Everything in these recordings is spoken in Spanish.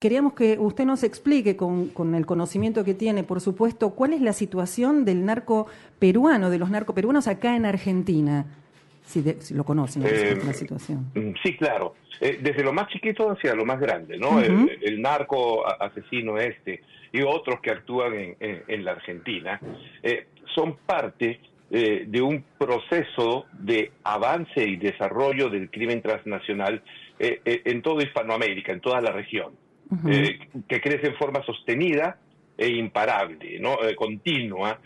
Queríamos que usted nos explique, con el conocimiento que tiene, por supuesto, cuál es la situación del narco peruano, de los narcoperuanos acá en Argentina, si lo conocen, por supuesto, la situación. Sí, claro. Desde lo más chiquito hacia lo más grande, ¿no? Ujú. El narco asesino y otros que actúan en la Argentina son parte de un proceso de avance y desarrollo del crimen transnacional en toda Hispanoamérica, en toda la región, Ujú. que crece en forma sostenida e imparable, ¿no? Continua,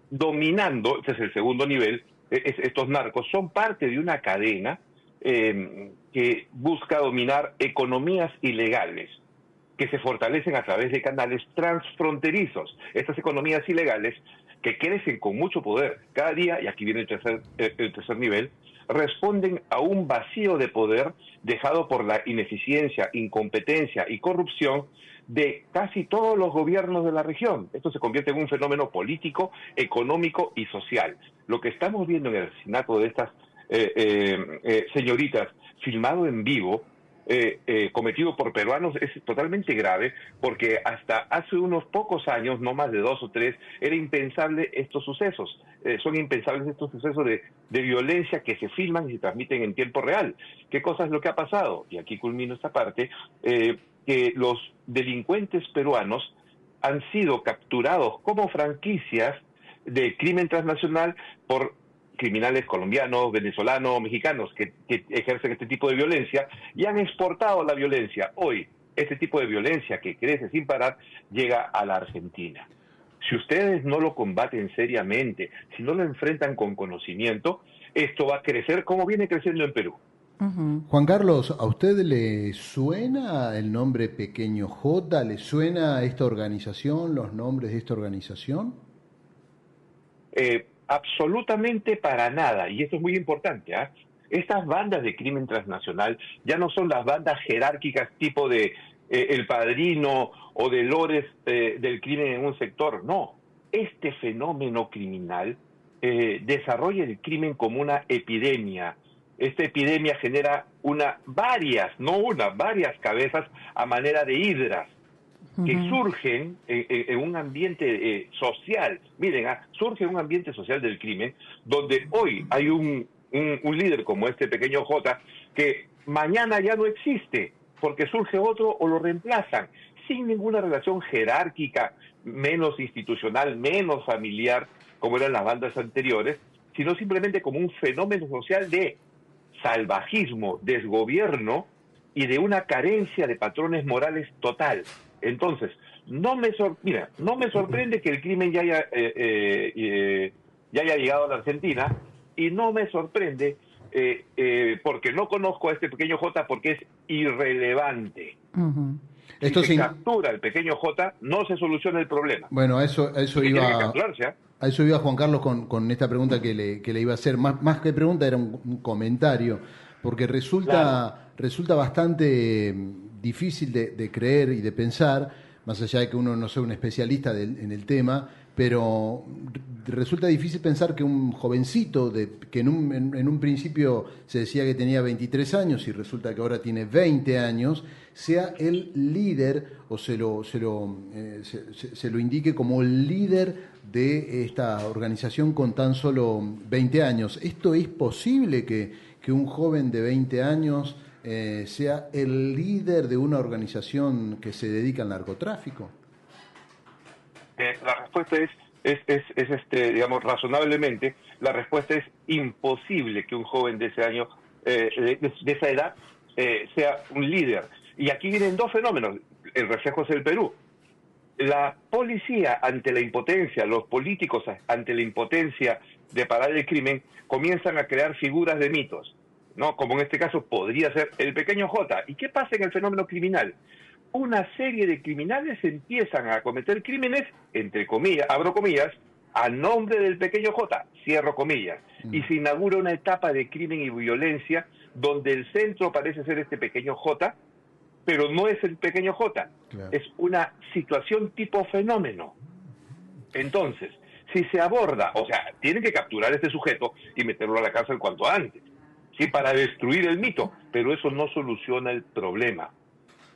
dominando, este es el segundo nivel. Estos narcos son parte de una cadena que busca dominar economías ilegales que se fortalecen a través de canales transfronterizos. Estas economías ilegales que crecen con mucho poder cada día, y aquí viene el tercer nivel, responden a un vacío de poder dejado por la ineficiencia, incompetencia y corrupción de casi todos los gobiernos de la región. Esto se convierte en un fenómeno político, económico y social. Lo que estamos viendo en el asesinato de estas señoritas, filmado en vivo, cometido por peruanos, es totalmente grave, porque hasta hace unos pocos años, no más de 2 o 3, era impensable estos sucesos. Son impensables estos sucesos de violencia que se filman y se transmiten en tiempo real. ¿Qué cosa es lo que ha pasado? Y aquí culmino esta parte, que los delincuentes peruanos han sido capturados como franquicias de crimen transnacional por criminales colombianos, venezolanos, mexicanos que ejercen este tipo de violencia y han exportado la violencia. Hoy, este tipo de violencia que crece sin parar llega a la Argentina. Si ustedes no lo combaten seriamente, si no lo enfrentan con conocimiento, esto va a crecer como viene creciendo en Perú. Ujú. Juan Carlos, ¿a usted le suena el nombre Pequeño J? ¿Le suena esta organización, los nombres de esta organización? Absolutamente para nada, y esto es muy importante, ¿eh? Estas bandas de crimen transnacional ya no son las bandas jerárquicas tipo de El Padrino o de Lores del crimen en un sector, no. Este fenómeno criminal desarrolla el crimen como una epidemia. Esta epidemia genera varias cabezas a manera de hidras que Ujú. surgen en un ambiente social. Miren, surge un ambiente social del crimen, donde hoy hay un líder como este pequeño J, que mañana ya no existe, porque surge otro o lo reemplazan, sin ninguna relación jerárquica, menos institucional, menos familiar, como eran las bandas anteriores, sino simplemente como un fenómeno social de salvajismo, desgobierno y de una carencia de patrones morales total. Entonces, no me sorprende que el crimen ya haya llegado a la Argentina, y no me sorprende porque no conozco a este pequeño J, porque es irrelevante. Ujú. Si Esto se sin... captura el pequeño J, no se soluciona el problema. Bueno, a Y eso que tiene que iba, capturarse, ¿eh? a eso iba Juan Carlos con esta pregunta que le iba a hacer. Más que pregunta era un comentario, porque Claro. resulta bastante difícil de creer y de pensar, más allá de que uno no sea un especialista en el tema, pero resulta difícil pensar que un jovencito que en un principio se decía que tenía 23 años y resulta que ahora tiene 20 años, sea el líder o se lo indique como el líder de esta organización con tan solo 20 años. ¿Esto es posible que un joven de 20 años sea el líder de una organización que se dedica al narcotráfico? La respuesta digamos, razonablemente, la respuesta es imposible que un joven de ese año, de esa edad, sea un líder. Y aquí vienen dos fenómenos. El reflejo es el Perú. La policía ante la impotencia, los políticos ante la impotencia de parar el crimen, comienzan a crear figuras de mitos, ¿no? Como en este caso podría ser el pequeño J. ¿Y qué pasa en el fenómeno criminal? Una serie de criminales empiezan a cometer crímenes, entre comillas, abro comillas, a nombre del pequeño J, cierro comillas, y se inaugura una etapa de crimen y violencia donde el centro parece ser este pequeño J, pero no es el pequeño J, Claro. es una situación tipo fenómeno. Entonces, si se aborda, o sea, tienen que capturar a este sujeto y meterlo a la cárcel cuanto antes, ¿sí? Para destruir el mito, pero eso no soluciona el problema.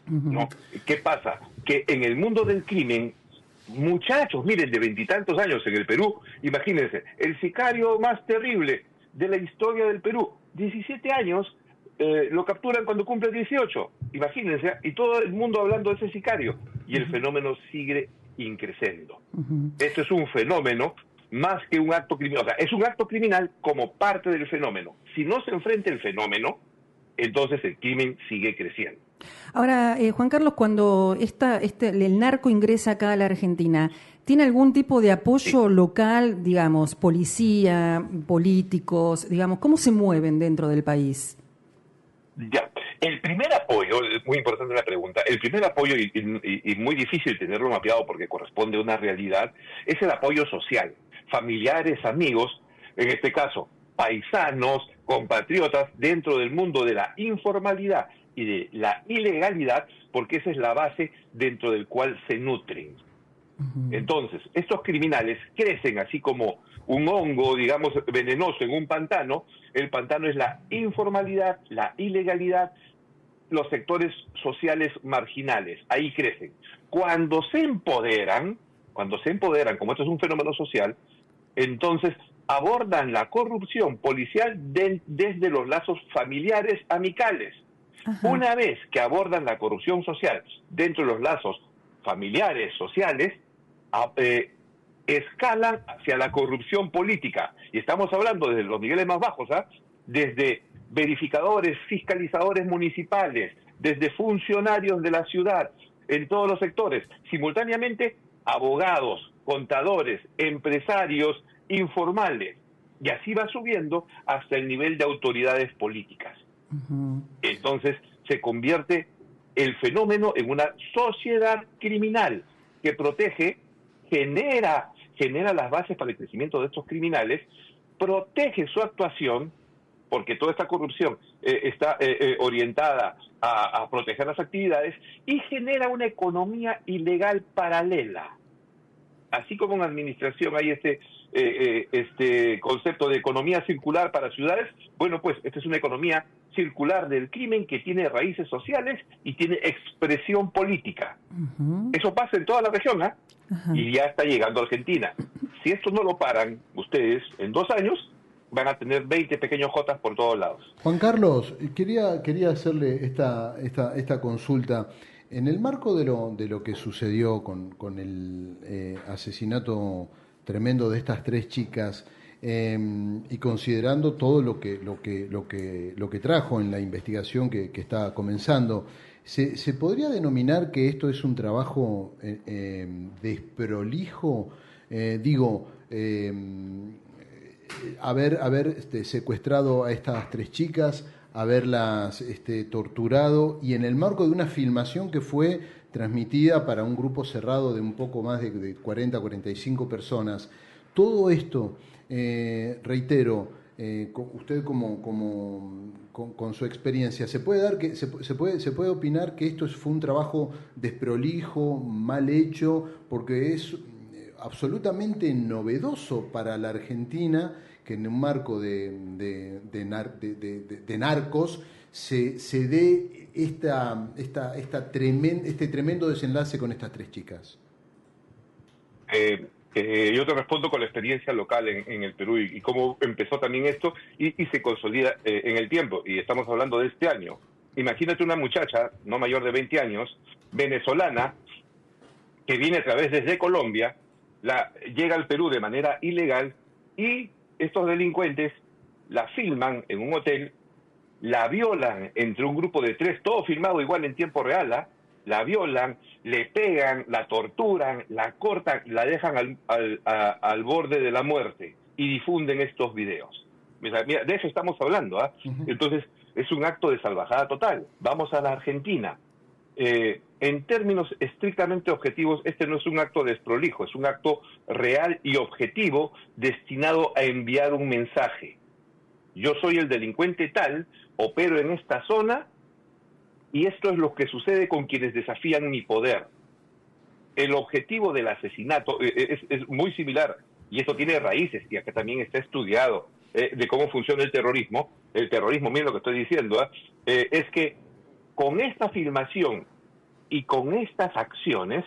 ¿no? ¿Qué pasa? Que en el mundo del crimen, muchachos, miren, de 20 y tantos años en el Perú, imagínense, el sicario más terrible de la historia del Perú, 17 años, lo capturan cuando cumple 18, imagínense, y todo el mundo hablando de ese sicario, y el fenómeno sigue increciendo. Esto es un fenómeno más que un acto criminal, o sea, es un acto criminal como parte del fenómeno. Si no se enfrenta el fenómeno, entonces el crimen sigue creciendo. Ahora, Juan Carlos, cuando el narco ingresa acá a la Argentina, ¿tiene algún tipo de apoyo local, digamos, policía, políticos, digamos, cómo se mueven dentro del país? Ya, el primer apoyo, es muy importante la pregunta, el primer apoyo, y muy difícil tenerlo mapeado porque corresponde a una realidad, es el apoyo social, familiares, amigos, en este caso, paisanos, compatriotas, dentro del mundo de la informalidad y de la ilegalidad, porque esa es la base dentro del cual se nutren. Entonces, estos criminales crecen así como un hongo, digamos, venenoso en un pantano. El pantano es la informalidad, la ilegalidad, los sectores sociales marginales. Ahí crecen. Cuando se empoderan, como esto es un fenómeno social, entonces abordan la corrupción policial desde los lazos familiares amicales. Ajá. Una vez que abordan la corrupción social dentro de los lazos familiares, sociales, escalan hacia la corrupción política. Y estamos hablando desde los niveles más bajos, desde verificadores, fiscalizadores municipales, desde funcionarios de la ciudad, en todos los sectores. Simultáneamente, abogados, contadores, empresarios, informales. Y así va subiendo hasta el nivel de autoridades políticas. Entonces, se convierte el fenómeno en una sociedad criminal que protege, genera las bases para el crecimiento de estos criminales, protege su actuación, porque toda esta corrupción está orientada a proteger las actividades, y genera una economía ilegal paralela. Así como en administración hay este concepto de economía circular para ciudades, bueno, pues esta es una economía circular del crimen que tiene raíces sociales y tiene expresión política. Eso pasa en toda la región, y ya está llegando a Argentina. Si esto no lo paran ustedes en 2 años, van a tener 20 pequeños jotas por todos lados. Juan Carlos, quería hacerle esta consulta. En el marco de lo que sucedió con el asesinato tremendo de estas 3 chicas, y considerando todo lo que trajo en la investigación que está comenzando, ¿se podría denominar que esto es un trabajo desprolijo? Haber secuestrado a estas 3 chicas, haberlas torturado, y en el marco de una filmación que fue transmitida para un grupo cerrado de un poco más de 40, 45 personas. Todo esto, reitero, usted con su experiencia, ¿se puede opinar que esto fue un trabajo desprolijo, mal hecho, porque es absolutamente novedoso para la Argentina que en un marco de narcos se dé este tremendo desenlace con estas 3 chicas? Yo te respondo con la experiencia local en el Perú y cómo empezó también esto y se consolida en el tiempo. Y estamos hablando de este año. Imagínate una muchacha, no mayor de 20 años, venezolana, que viene a través desde Colombia, llega al Perú de manera ilegal, y estos delincuentes la filman en un hotel, la violan entre un grupo de 3, todo filmado igual en tiempo real, la violan, le pegan, la torturan, la cortan, la dejan al borde de la muerte y difunden estos videos. Mira, de eso estamos hablando. Entonces, es un acto de salvajada total. Vamos a la Argentina. En términos estrictamente objetivos, este no es un acto desprolijo, es un acto real y objetivo destinado a enviar un mensaje. Yo soy el delincuente tal, opero en esta zona, y esto es lo que sucede con quienes desafían mi poder. El objetivo del asesinato es muy similar, y esto tiene raíces, y acá también está estudiado, de cómo funciona el terrorismo. El terrorismo, miren lo que estoy diciendo, es que con esta filmación y con estas acciones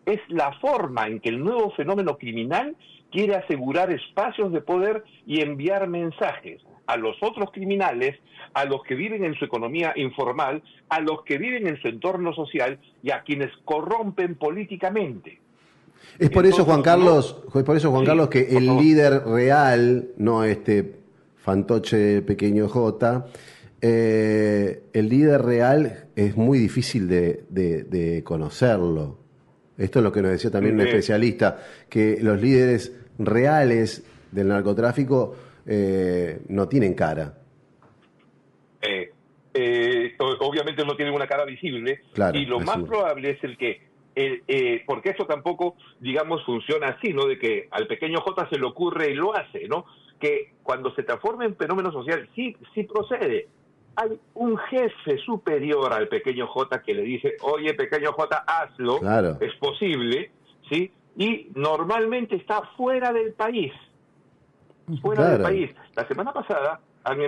es la forma en que el nuevo fenómeno criminal quiere asegurar espacios de poder y enviar mensajes a los otros criminales, a los que viven en su economía informal, a los que viven en su entorno social y a quienes corrompen políticamente. Es por eso, Juan Carlos, que el líder real, no este fantoche pequeño J, el líder real es muy difícil de conocerlo. Esto es lo que nos decía también un especialista, que los líderes reales del narcotráfico no tienen cara. Obviamente no tienen una cara visible, claro, y lo más probable es el que, porque eso tampoco, digamos, funciona así, ¿no? De que al pequeño J se le ocurre y lo hace, ¿no? Que cuando se transforma en fenómeno social, sí procede. Hay un jefe superior al pequeño J que le dice, oye, pequeño J, hazlo, claro, es posible, ¿sí? Y normalmente está fuera del país. Fuera del país. La semana pasada han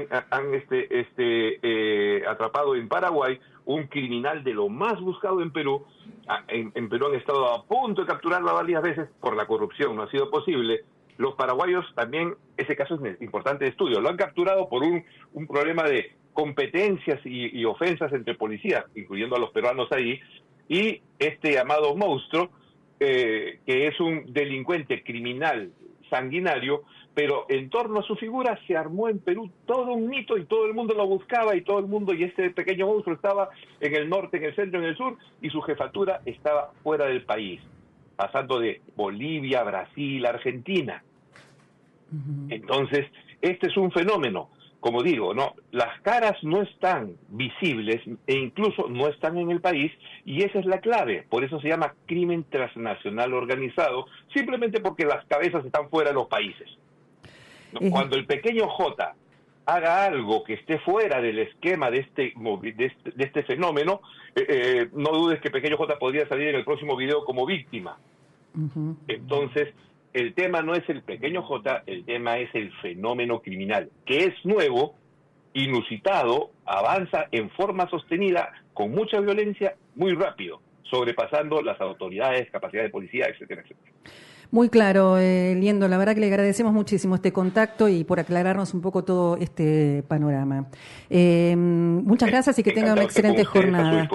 atrapado en Paraguay un criminal de lo más buscado en Perú. En Perú han estado a punto de capturarlo varias veces por la corrupción, no ha sido posible. Los paraguayos también, ese caso es importante de estudio, lo han capturado por un problema de competencias y ofensas entre policías, incluyendo a los peruanos ahí, y este llamado monstruo, que es un delincuente criminal sanguinario, pero en torno a su figura se armó en Perú todo un mito y todo el mundo lo buscaba y este pequeño monstruo estaba en el norte, en el centro, en el sur, y su jefatura estaba fuera del país, pasando de Bolivia, Brasil, Argentina. Entonces, este es un fenómeno, como digo, ¿no? Las caras no están visibles e incluso no están en el país, y esa es la clave. Por eso se llama crimen transnacional organizado, simplemente porque las cabezas están fuera de los países. Cuando el pequeño J haga algo que esté fuera del esquema de este fenómeno, no dudes que pequeño J podría salir en el próximo video como víctima. Entonces, el tema no es el pequeño J, el tema es el fenómeno criminal, que es nuevo, inusitado, avanza en forma sostenida, con mucha violencia, muy rápido, sobrepasando las autoridades, capacidad de policía, etcétera, etcétera. Muy claro, Liendo, la verdad que le agradecemos muchísimo este contacto y por aclararnos un poco todo este panorama. Muchas gracias y que tenga una excelente jornada.